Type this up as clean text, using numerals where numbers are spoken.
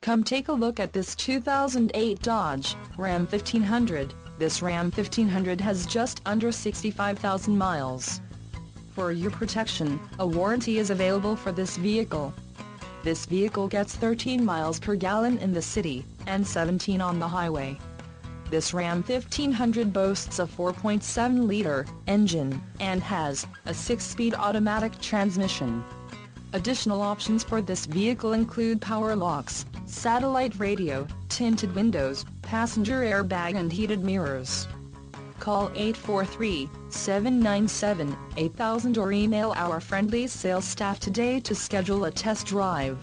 Come take a look at this 2008 Dodge Ram 1500. This Ram 1500 has just under 65,000 miles. For your protection, a warranty is available for this vehicle. This vehicle gets 13 miles per gallon in the city, and 17 on the highway. This Ram 1500 boasts a 4.7-liter engine, and has a 6-speed automatic transmission. Additional options for this vehicle include power locks, satellite radio, tinted windows, passenger airbag and heated mirrors. Call 843-797-8000 or email our friendly sales staff today to schedule a test drive.